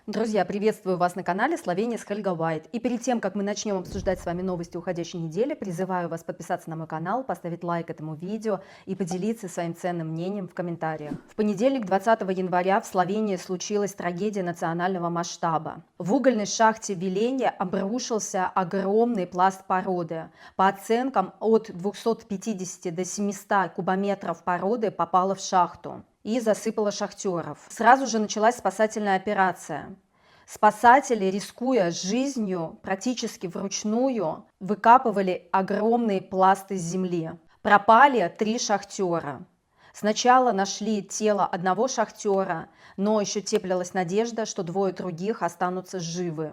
Друзья, приветствую вас на канале Словения с Хельга Уайт. И перед тем, как мы начнем обсуждать с вами новости уходящей недели, призываю вас подписаться на мой канал, поставить лайк этому видео и поделиться своим ценным мнением в комментариях. В понедельник, 20 января, в Словении случилась трагедия национального масштаба. В угольной шахте Виленье обрушился огромный пласт породы. По оценкам, от 250 до 700 кубометров породы попало в шахту и засыпала шахтеров. Сразу же началась спасательная операция. Спасатели, рискуя жизнью, практически вручную выкапывали огромные пласты земли. Пропали 3 шахтера. Сначала нашли тело одного шахтера, но еще теплилась надежда, что 2 других останутся живы.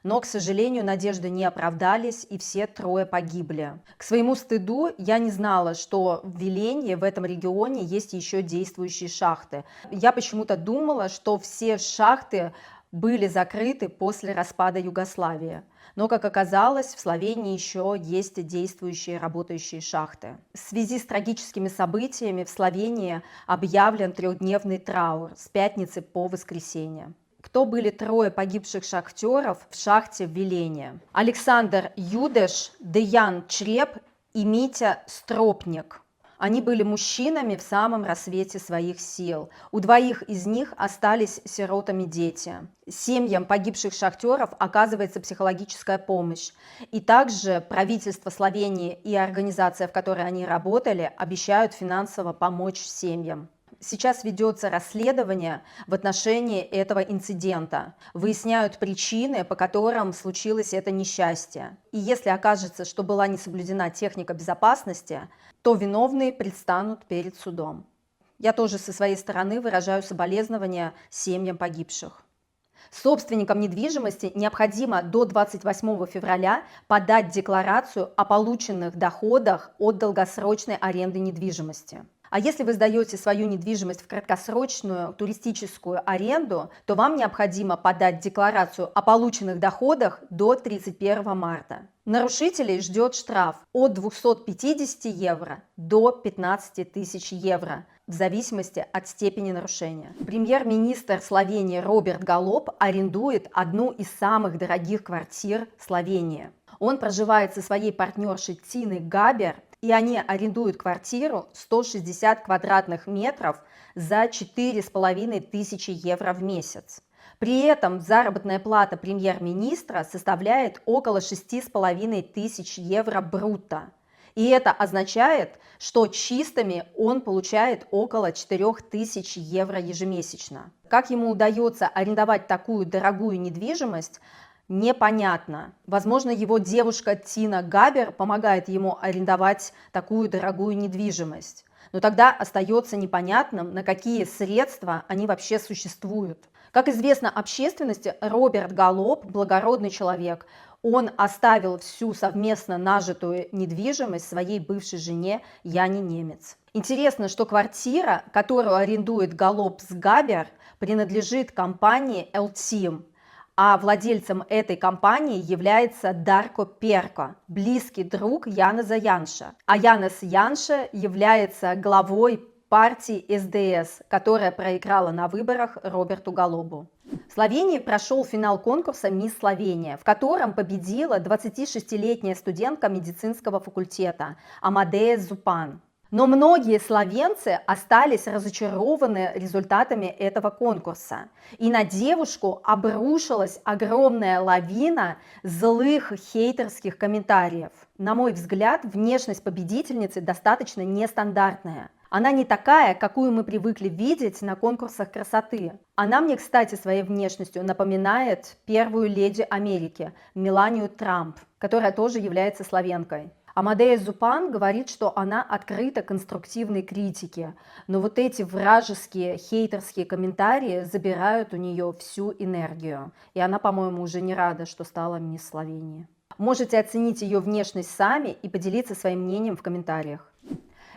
Но, к сожалению, надежды не оправдались, и все 3 погибли. К своему стыду я не знала, что в Виленье, в этом регионе, есть еще действующие шахты. Я почему-то думала, что все шахты были закрыты после распада Югославии. Но, как оказалось, в Словении еще есть действующие работающие шахты. В связи с трагическими событиями в Словении объявлен 3-дневный траур с пятницы по воскресенье. Кто были 3 погибших шахтеров в шахте в Виленье? Александр Юдеш, Деян Чреп и Митя Стропник. Они были мужчинами в самом рассвете своих сил. У 2 из них остались сиротами дети. Семьям погибших шахтеров оказывается психологическая помощь. И также правительство Словении и организация, в которой они работали, обещают финансово помочь семьям. Сейчас ведется расследование в отношении этого инцидента. Выясняют причины, по которым случилось это несчастье. И если окажется, что была не соблюдена техника безопасности, то виновные предстанут перед судом. Я тоже со своей стороны выражаю соболезнования семьям погибших. Собственникам недвижимости необходимо до 28 февраля подать декларацию о полученных доходах от долгосрочной аренды недвижимости. А если вы сдаете свою недвижимость в краткосрочную туристическую аренду, то вам необходимо подать декларацию о полученных доходах до 31 марта. Нарушителей ждет штраф от 250 евро до 15 тысяч евро, в зависимости от степени нарушения. Премьер-министр Словении Роберт Голоб арендует одну из самых дорогих квартир Словении. Он проживает со своей партнершей Тиной Габер, и они арендуют квартиру 160 квадратных метров за 4500 евро в месяц. При этом заработная плата премьер-министра составляет около 6500 евро брутто. И это означает, что чистыми он получает около 4000 евро ежемесячно. Как ему удается арендовать такую дорогую недвижимость, непонятно. Возможно, его девушка Тина Габер помогает ему арендовать такую дорогую недвижимость. Но тогда остается непонятным, на какие средства они вообще существуют. Как известно общественности, Роберт Голоб – благородный человек. Он оставил всю совместно нажитую недвижимость своей бывшей жене Яне Немец. Интересно, что квартира, которую арендует Голоб с Габер, принадлежит компании Eltim. А владельцем этой компании является Дарко Перко, близкий друг Янеза Янша. А Янес Янша является главой партии СДС, которая проиграла на выборах Роберту Голобу. В Словении прошел финал конкурса «Мисс Словения», в котором победила 26-летняя студентка медицинского факультета Амадея Зупан. Но многие словенцы остались разочарованы результатами этого конкурса. И на девушку обрушилась огромная лавина злых хейтерских комментариев. На мой взгляд, внешность победительницы достаточно нестандартная. Она не такая, какую мы привыкли видеть на конкурсах красоты. Она мне, кстати, своей внешностью напоминает первую леди Америки, Меланию Трамп, которая тоже является словенкой. Амадея Зупан говорит, что она открыта конструктивной критике, но вот эти вражеские, хейтерские комментарии забирают у нее всю энергию. И она, по-моему, уже не рада, что стала мисс Словении. Можете оценить ее внешность сами и поделиться своим мнением в комментариях.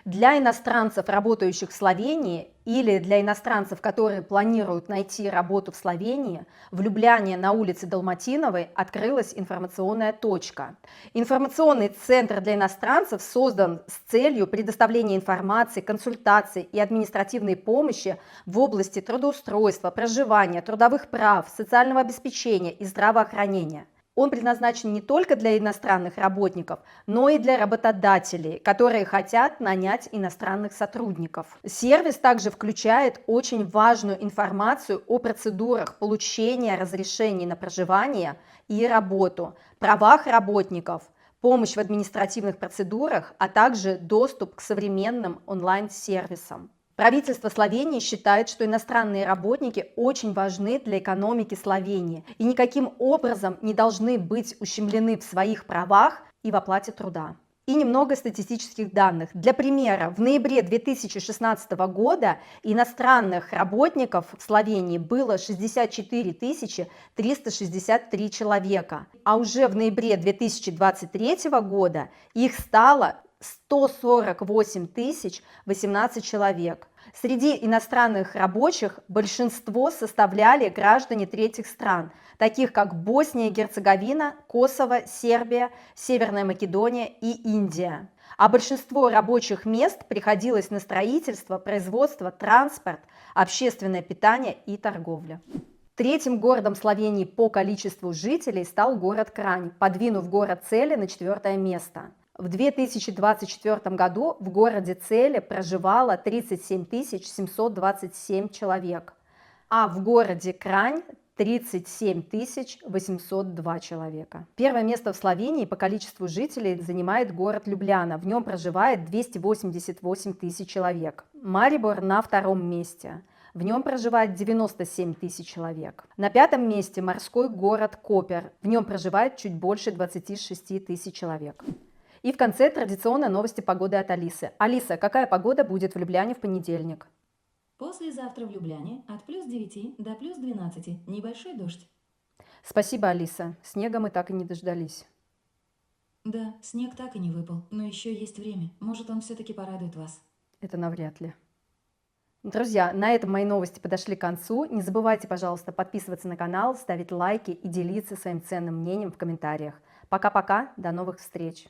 Для иностранцев, работающих в Словении, или для иностранцев, которые планируют найти работу в Словении, в Любляне на улице Далматиновой открылась информационная точка. Информационный центр для иностранцев создан с целью предоставления информации, консультаций и административной помощи в области трудоустройства, проживания, трудовых прав, социального обеспечения и здравоохранения. Он предназначен не только для иностранных работников, но и для работодателей, которые хотят нанять иностранных сотрудников. Сервис также включает очень важную информацию о процедурах получения разрешений на проживание и работу, правах работников, помощь в административных процедурах, а также доступ к современным онлайн-сервисам. Правительство Словении считает, что иностранные работники очень важны для экономики Словении и никаким образом не должны быть ущемлены в своих правах и в оплате труда. И немного статистических данных. Для примера, в ноябре 2016 года иностранных работников в Словении было 64 363 человека, а уже в ноябре 2023 года их стало 148 018 человек. Среди иностранных рабочих большинство составляли граждане третьих стран, таких как Босния и Герцеговина, Косово, Сербия, Северная Македония и Индия. А большинство рабочих мест приходилось на строительство, производство, транспорт, общественное питание и торговля. Третьим городом Словении по количеству жителей стал город Крань, подвинув город Цели на 4-е место. В 2024 году в городе Цели проживало 37 727 человек, а в городе Крань 37 802 человека. Первое место в Словении по количеству жителей занимает город Любляна. В нем проживает 288 тысяч человек. Марибор на втором месте. В нем проживает 97 тысяч человек. На пятом месте морской город Копер. В нем проживает чуть больше 26 тысяч человек. И в конце традиционно новости погоды от Алисы. Алиса, какая погода будет в Любляне в понедельник? Послезавтра в Любляне от плюс 9 до плюс 12. Небольшой дождь. Спасибо, Алиса. Снега мы так и не дождались. Да, снег так и не выпал, но еще есть время. Может, он все-таки порадует вас. Это навряд ли. Друзья, на этом мои новости подошли к концу. Не забывайте, пожалуйста, подписываться на канал, ставить лайки и делиться своим ценным мнением в комментариях. Пока-пока, до новых встреч!